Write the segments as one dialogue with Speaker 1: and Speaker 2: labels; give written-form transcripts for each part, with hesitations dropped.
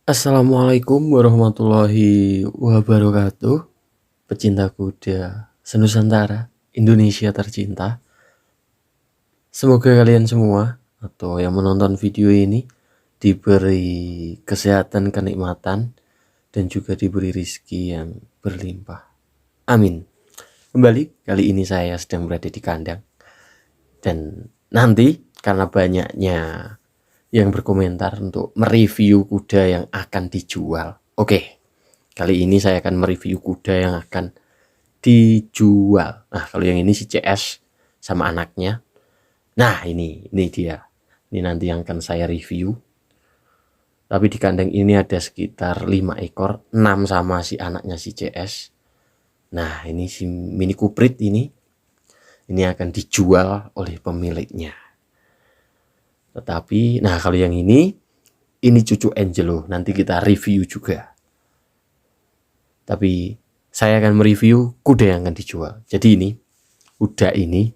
Speaker 1: Assalamualaikum warahmatullahi wabarakatuh. Pecinta kuda senusantara, Indonesia tercinta. Semoga kalian semua atau yang menonton video ini diberi kesehatan, kenikmatan, dan juga diberi rizki yang berlimpah. Amin. Kembali, kali ini saya sedang berada di kandang. Dan nanti karena banyaknya yang berkomentar untuk mereview kuda yang akan dijual. Oke, kali ini saya akan mereview kuda yang akan dijual. Nah, kalau yang ini si CS sama anaknya. Nah, ini dia. Ini nanti yang akan saya review. Tapi di kandang ini ada sekitar 5 ekor, 6 sama si anaknya si CS. Nah, ini si Mini Cuprid ini. Ini akan dijual oleh pemiliknya. Tetapi, nah kalau yang ini cucu Angelo. Nanti kita review juga. Tapi saya akan mereview kuda yang akan dijual. Jadi ini kuda ini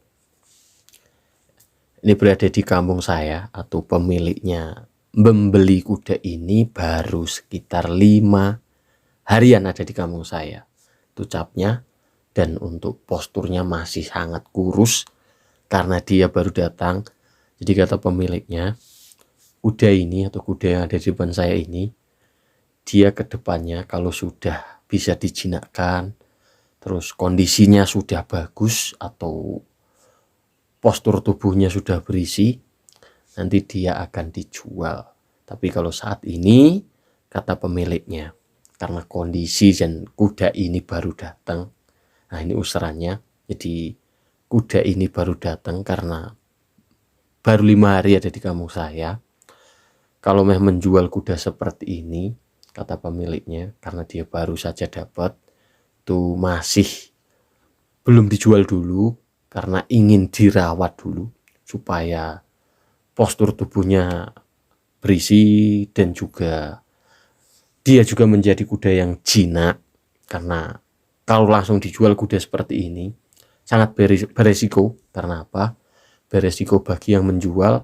Speaker 1: berada di kampung saya, atau pemiliknya membeli kuda ini baru sekitar 5 harian ada di kampung saya. Itu capnya, dan untuk posturnya masih sangat kurus karena dia baru datang. Jadi kata pemiliknya, kuda ini atau kuda yang ada di depan saya ini, dia kedepannya kalau sudah bisa dijinakkan, terus kondisinya sudah bagus atau postur tubuhnya sudah berisi, nanti dia akan dijual. Tapi kalau saat ini, kata pemiliknya, karena kondisi dan kuda ini baru datang, nah ini usurannya, jadi kuda ini baru datang karena baru 5 hari ada di kampung saya. Kalau menjual kuda seperti ini, kata pemiliknya, karena dia baru saja dapat, tuh masih belum dijual dulu karena ingin dirawat dulu supaya postur tubuhnya berisi, dan juga dia juga menjadi kuda yang jinak. Karena kalau langsung dijual kuda seperti ini sangat beresiko. Karena apa? Beresiko bagi yang menjual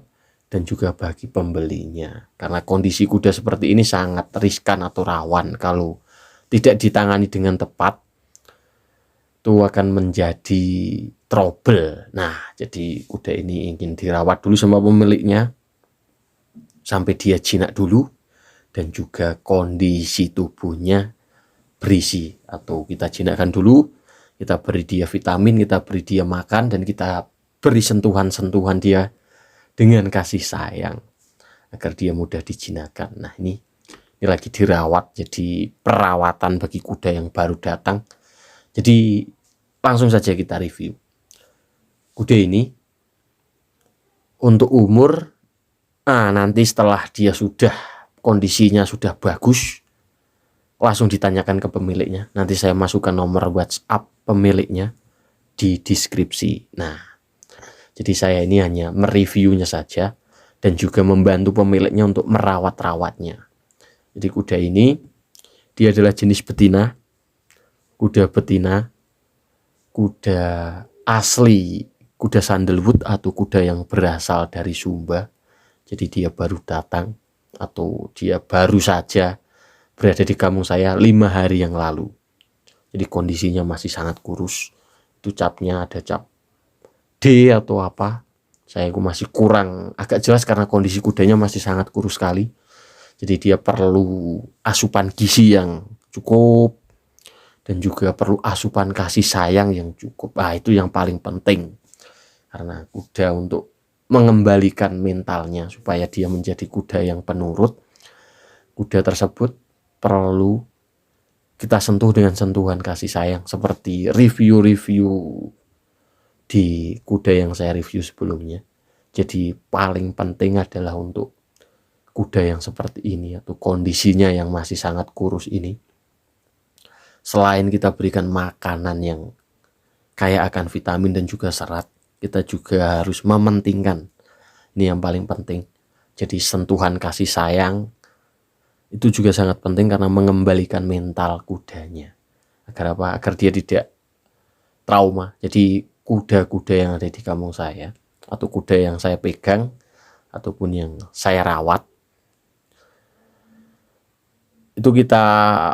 Speaker 1: dan juga bagi pembelinya. Karena kondisi kuda seperti ini sangat riskan atau rawan kalau tidak ditangani dengan tepat, itu akan menjadi trouble. Nah, jadi kuda ini ingin dirawat dulu sama pemiliknya sampai dia jinak dulu, dan juga kondisi tubuhnya berisi, atau kita jinakkan dulu, kita beri dia vitamin, kita beri dia makan, dan kita beri sentuhan-sentuhan dia dengan kasih sayang agar dia mudah dijinakkan. Nah, ini lagi dirawat, jadi perawatan bagi kuda yang baru datang. Jadi langsung saja kita review. Kuda ini untuk umur, nanti setelah dia sudah kondisinya sudah bagus, langsung ditanyakan ke pemiliknya. Nanti saya masukkan nomor WhatsApp pemiliknya di deskripsi. Nah, jadi saya ini hanya mereviewnya saja dan juga membantu pemiliknya untuk merawat-rawatnya. Jadi kuda ini dia adalah jenis betina, kuda betina, kuda asli, kuda sandalwood atau kuda yang berasal dari Sumba. Jadi dia baru datang atau dia baru saja berada di kampung saya 5 hari yang lalu. Jadi kondisinya masih sangat kurus. Itu capnya ada cap D atau apa, saya masih kurang agak jelas karena kondisi kudanya masih sangat kurus sekali. Jadi dia perlu asupan gizi yang cukup dan juga perlu asupan kasih sayang yang cukup. Itu yang paling penting, karena kuda untuk mengembalikan mentalnya supaya dia menjadi kuda yang penurut, kuda tersebut perlu kita sentuh dengan sentuhan kasih sayang, seperti review-review di kuda yang saya review sebelumnya. Jadi paling penting adalah untuk kuda yang seperti ini atau kondisinya yang masih sangat kurus ini, selain kita berikan makanan yang kaya akan vitamin dan juga serat, kita juga harus mementingkan, ini yang paling penting, jadi sentuhan kasih sayang itu juga sangat penting karena mengembalikan mental kudanya. Agar apa? Agar dia tidak trauma. Jadi kuda-kuda yang ada di kampung saya atau kuda yang saya pegang ataupun yang saya rawat, itu kita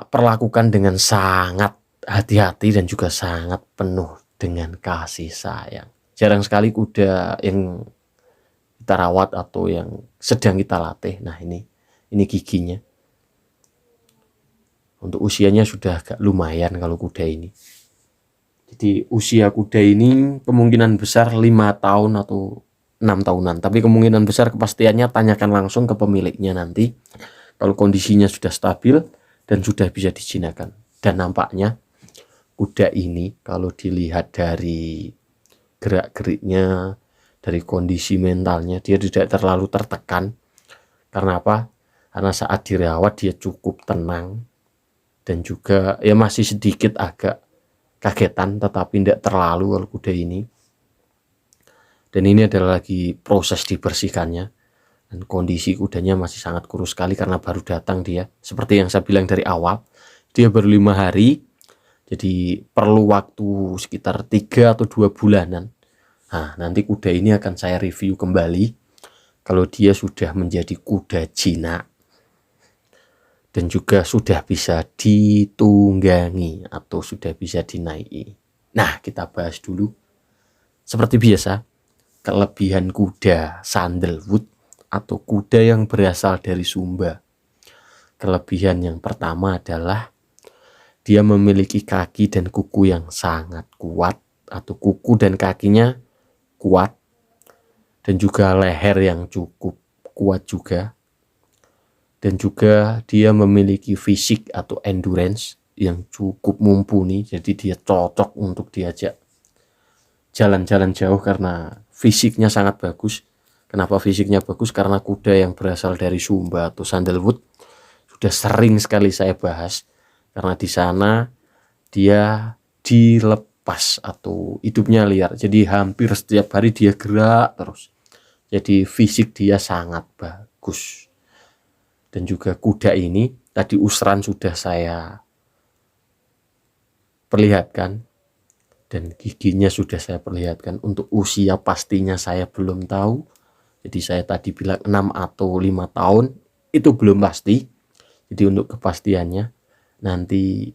Speaker 1: perlakukan dengan sangat hati-hati dan juga sangat penuh dengan kasih sayang. Jarang sekali kuda yang kita rawat atau yang sedang kita latih. Nah, ini giginya. Untuk usianya sudah agak lumayan kalau kuda ini. Jadi usia kuda ini kemungkinan besar 5 tahun atau 6 tahunan. Tapi kemungkinan besar kepastiannya tanyakan langsung ke pemiliknya nanti. Kalau kondisinya sudah stabil dan sudah bisa dijinakkan. Dan nampaknya kuda ini kalau dilihat dari gerak-geriknya, dari kondisi mentalnya, dia tidak terlalu tertekan. Karena apa? Karena saat dirawat dia cukup tenang. Dan juga ya masih sedikit agak kagetan, tetapi tidak terlalu kalau kuda ini. Dan ini adalah lagi proses dibersihkannya. Dan kondisi kudanya masih sangat kurus sekali karena baru datang dia. Seperti yang saya bilang dari awal, dia baru 5 hari. Jadi perlu waktu sekitar 3 atau 2 bulanan. Nah, nanti kuda ini akan saya review kembali kalau dia sudah menjadi kuda jinak dan juga sudah bisa ditunggangi atau sudah bisa dinaiki. Nah, kita bahas dulu seperti biasa kelebihan kuda sandalwood atau kuda yang berasal dari Sumba. Kelebihan yang pertama adalah dia memiliki kaki dan kuku yang sangat kuat, atau kuku dan kakinya kuat, dan juga leher yang cukup kuat juga. Dan juga dia memiliki fisik atau endurance yang cukup mumpuni, jadi dia cocok untuk diajak jalan-jalan jauh karena fisiknya sangat bagus. Kenapa fisiknya bagus? Karena kuda yang berasal dari Sumba atau sandalwood sudah sering sekali saya bahas, karena di sana dia dilepas atau hidupnya liar, jadi hampir setiap hari dia gerak terus, jadi fisik dia sangat bagus. Dan juga kuda ini tadi usran sudah saya perlihatkan dan giginya sudah saya perlihatkan. Untuk usia pastinya saya belum tahu, jadi saya tadi bilang 6 atau 5 tahun itu belum pasti. Jadi untuk kepastiannya nanti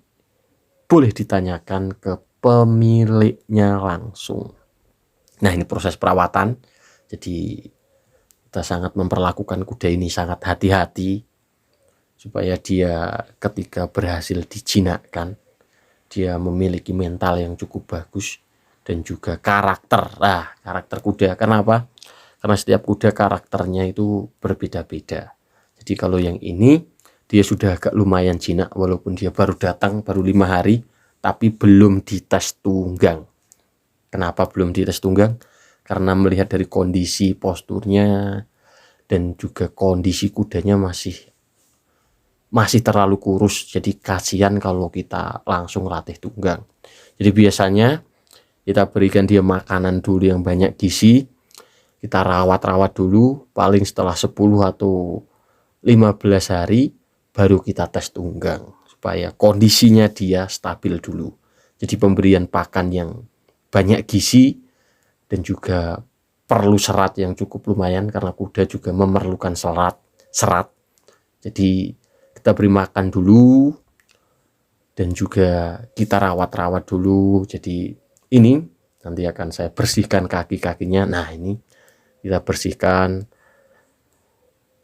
Speaker 1: boleh ditanyakan ke pemiliknya langsung. Nah, ini proses perawatan, jadi kita sangat memperlakukan kuda ini sangat hati-hati supaya dia ketika berhasil dijinakkan dia memiliki mental yang cukup bagus dan juga karakter. Nah, karakter kuda, kenapa? Karena setiap kuda karakternya itu berbeda-beda. Jadi kalau yang ini dia sudah agak lumayan jinak walaupun dia baru datang, baru 5 hari, tapi belum dites tunggang. Kenapa belum dites tunggang? Karena melihat dari kondisi posturnya dan juga kondisi kudanya masih terlalu kurus, jadi kasihan kalau kita langsung latih tunggang. Jadi biasanya kita berikan dia makanan dulu yang banyak gizi, kita rawat dulu, paling setelah 10 atau 15 hari baru kita tes tunggang supaya kondisinya dia stabil dulu. Jadi pemberian pakan yang banyak gizi dan juga perlu serat yang cukup lumayan karena kuda juga memerlukan serat. Jadi kita beri makan dulu dan juga kita rawat dulu. Jadi ini nanti akan saya bersihkan kaki-kakinya. Nah, ini kita bersihkan,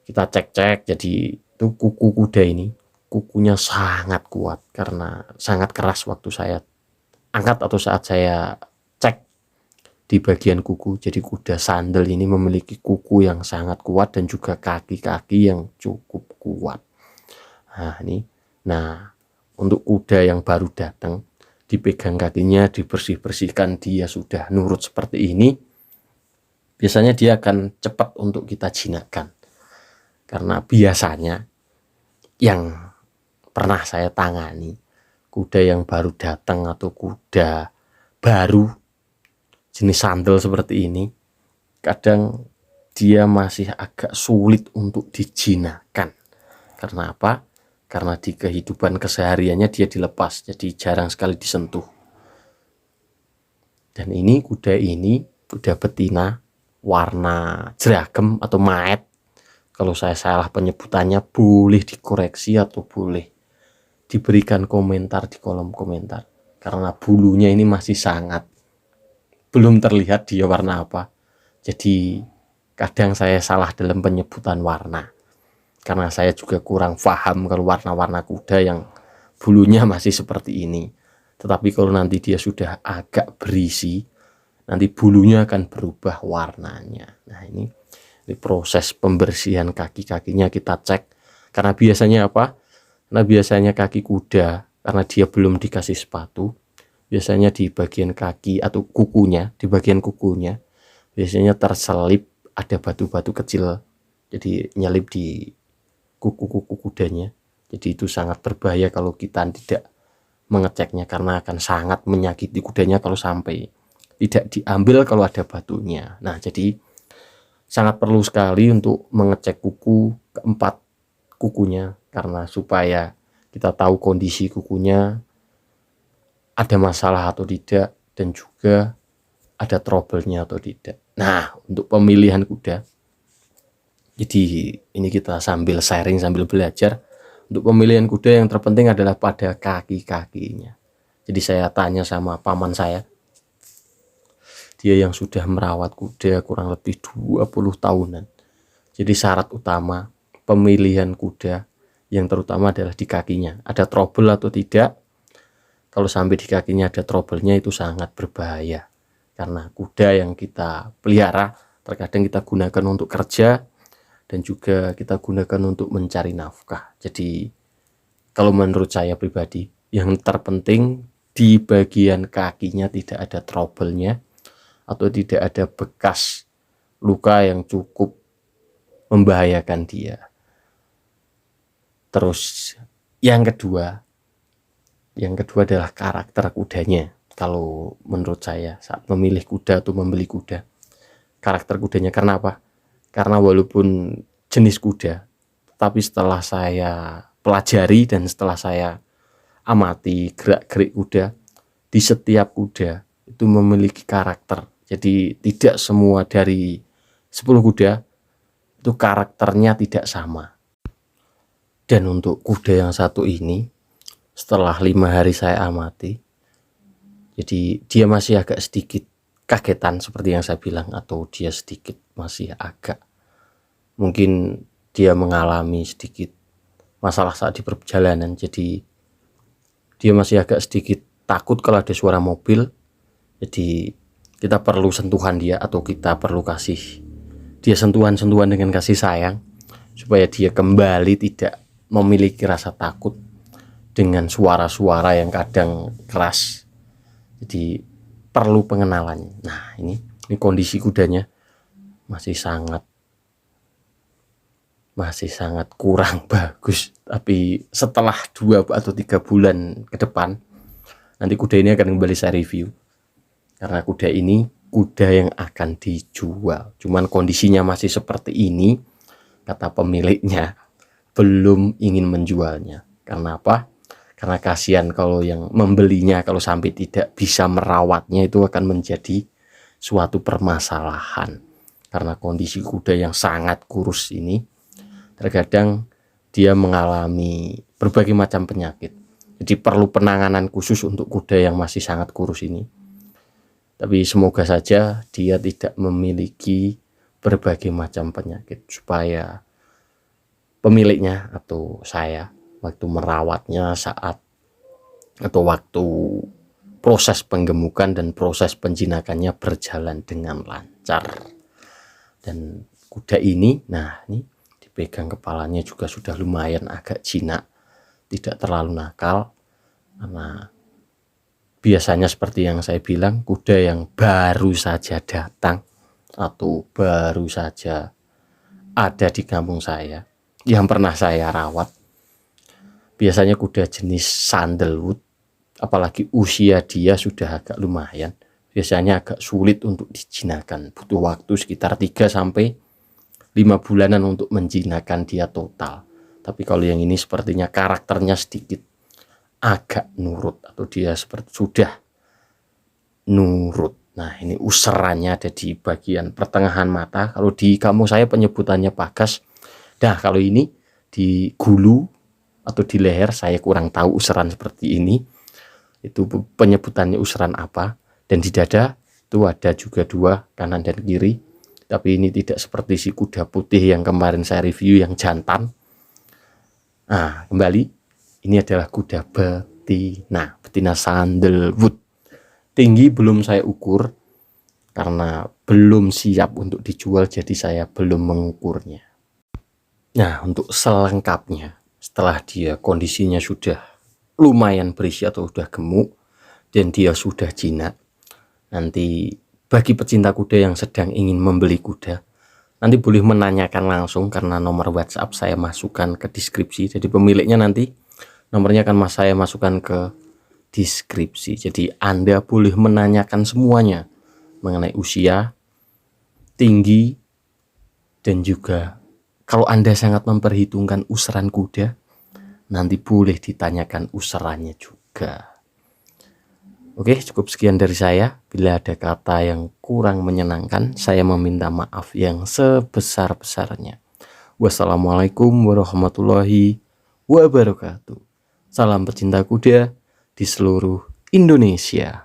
Speaker 1: kita cek. Jadi itu kuku kuda ini, kukunya sangat kuat karena sangat keras waktu saya angkat atau saat saya cek di bagian kuku. Jadi kuda sandal ini memiliki kuku yang sangat kuat dan juga kaki-kaki yang cukup kuat. Nah, ini. Nah, untuk kuda yang baru datang, dipegang kakinya, dibersihkan, dia sudah nurut seperti ini. Biasanya dia akan cepat untuk kita jinakkan. Karena biasanya yang pernah saya tangani, kuda yang baru datang atau kuda baru jenis sandal seperti ini, kadang dia masih agak sulit untuk dijinakkan. Karena apa? Karena di kehidupan kesehariannya dia dilepas, jadi jarang sekali disentuh. Dan ini kuda betina warna jeragem atau maet. Kalau saya salah penyebutannya boleh dikoreksi atau boleh diberikan komentar di kolom komentar, karena bulunya ini masih sangat belum terlihat dia warna apa. Jadi kadang saya salah dalam penyebutan warna, karena saya juga kurang paham kalau warna-warna kuda yang bulunya masih seperti ini. Tetapi kalau nanti dia sudah agak berisi, nanti bulunya akan berubah warnanya. Nah, ini proses pembersihan kaki-kakinya kita cek. Karena biasanya apa? Karena biasanya kaki kuda, karena dia belum dikasih sepatu, biasanya di bagian kaki atau kukunya, di bagian kukunya biasanya terselip ada batu-batu kecil, jadi nyelip di kuku-kuku kudanya. Jadi itu sangat berbahaya kalau kita tidak mengeceknya, karena akan sangat menyakiti kudanya kalau sampai tidak diambil kalau ada batunya. Nah, jadi sangat perlu sekali untuk mengecek kuku keempat kukunya, karena supaya kita tahu kondisi kukunya ada masalah atau tidak, dan juga ada trouble-nya atau tidak. Nah, untuk pemilihan kuda, jadi ini kita sambil sharing, sambil belajar. Untuk pemilihan kuda yang terpenting adalah pada kaki-kakinya. Jadi saya tanya sama paman saya, dia yang sudah merawat kuda kurang lebih 20 tahunan. Jadi syarat utama pemilihan kuda yang terutama adalah di kakinya. Ada trouble atau tidak? Kalau sampai di kakinya ada trouble-nya, itu sangat berbahaya. Karena kuda yang kita pelihara terkadang kita gunakan untuk kerja dan juga kita gunakan untuk mencari nafkah. Jadi kalau menurut saya pribadi, yang terpenting di bagian kakinya tidak ada trouble-nya atau tidak ada bekas luka yang cukup membahayakan dia. Terus yang kedua adalah karakter kudanya. Kalau menurut saya saat memilih kuda atau membeli kuda, karakter kudanya. Karena apa? Karena walaupun jenis kuda, tapi setelah saya pelajari dan setelah saya amati gerak-gerik kuda, di setiap kuda itu memiliki karakter. Jadi tidak semua dari 10 kuda itu karakternya tidak sama. Dan untuk kuda yang satu ini, setelah 5 hari saya amati, jadi dia masih agak sedikit kagetan seperti yang saya bilang, atau dia sedikit masih agak mungkin dia mengalami sedikit masalah saat di perjalanan. Jadi dia masih agak sedikit takut kalau ada suara mobil. Jadi kita perlu sentuhan dia, atau kita perlu kasih dia sentuhan-sentuhan dengan kasih sayang, supaya dia kembali tidak memiliki rasa takut dengan suara-suara yang kadang keras. Jadi perlu pengenalan. Nah, ini kondisi kudanya masih sangat kurang bagus. Tapi setelah 2 atau 3 bulan ke depan, nanti kuda ini akan kembali saya review. Karena kuda ini kuda yang akan dijual. Cuman kondisinya masih seperti ini, kata pemiliknya belum ingin menjualnya. Karena apa? Karena kasihan kalau yang membelinya kalau sampai tidak bisa merawatnya, itu akan menjadi suatu permasalahan. Karena kondisi kuda yang sangat kurus ini, terkadang dia mengalami berbagai macam penyakit. Jadi perlu penanganan khusus untuk kuda yang masih sangat kurus ini. Tapi semoga saja dia tidak memiliki berbagai macam penyakit, supaya pemiliknya atau saya waktu merawatnya atau waktu proses penggemukan dan proses penjinakannya berjalan dengan lancar. Dan kuda ini, nah ini dipegang kepalanya juga sudah lumayan agak jinak, tidak terlalu nakal. Karena biasanya seperti yang saya bilang, kuda yang baru saja datang atau baru saja ada di kampung saya yang pernah saya rawat, biasanya kuda jenis sandalwood, apalagi usia dia sudah agak lumayan, biasanya agak sulit untuk dijinakan, butuh waktu sekitar 3-5 bulanan untuk menjinakkan dia total. Tapi kalau yang ini sepertinya karakternya sedikit agak nurut, atau dia seperti sudah nurut. Nah, ini userannya ada di bagian pertengahan mata. Kalau di kampung saya penyebutannya bagas. Nah, kalau ini di gulu atau di leher, saya kurang tahu useran seperti ini itu penyebutannya useran apa. Dan di dada itu ada juga 2, kanan dan kiri, tapi ini tidak seperti si kuda putih yang kemarin saya review yang jantan. Nah, kembali, ini adalah kuda betina sandalwood. Tinggi belum saya ukur karena belum siap untuk dijual, jadi saya belum mengukurnya. Nah, untuk selengkapnya, setelah dia kondisinya sudah lumayan berisi atau sudah gemuk dan dia sudah jinak, nanti bagi pecinta kuda yang sedang ingin membeli kuda, nanti boleh menanyakan langsung karena nomor WhatsApp saya masukkan ke deskripsi. Jadi pemiliknya nanti nomornya akan saya masukkan ke deskripsi. Jadi Anda boleh menanyakan semuanya mengenai usia, tinggi, dan juga kalau Anda sangat memperhitungkan useran kuda, nanti boleh ditanyakan userannya juga. Oke, cukup sekian dari saya. Bila ada kata yang kurang menyenangkan, saya meminta maaf yang sebesar-besarnya. Wassalamualaikum warahmatullahi wabarakatuh. Salam pecinta kuda di seluruh Indonesia.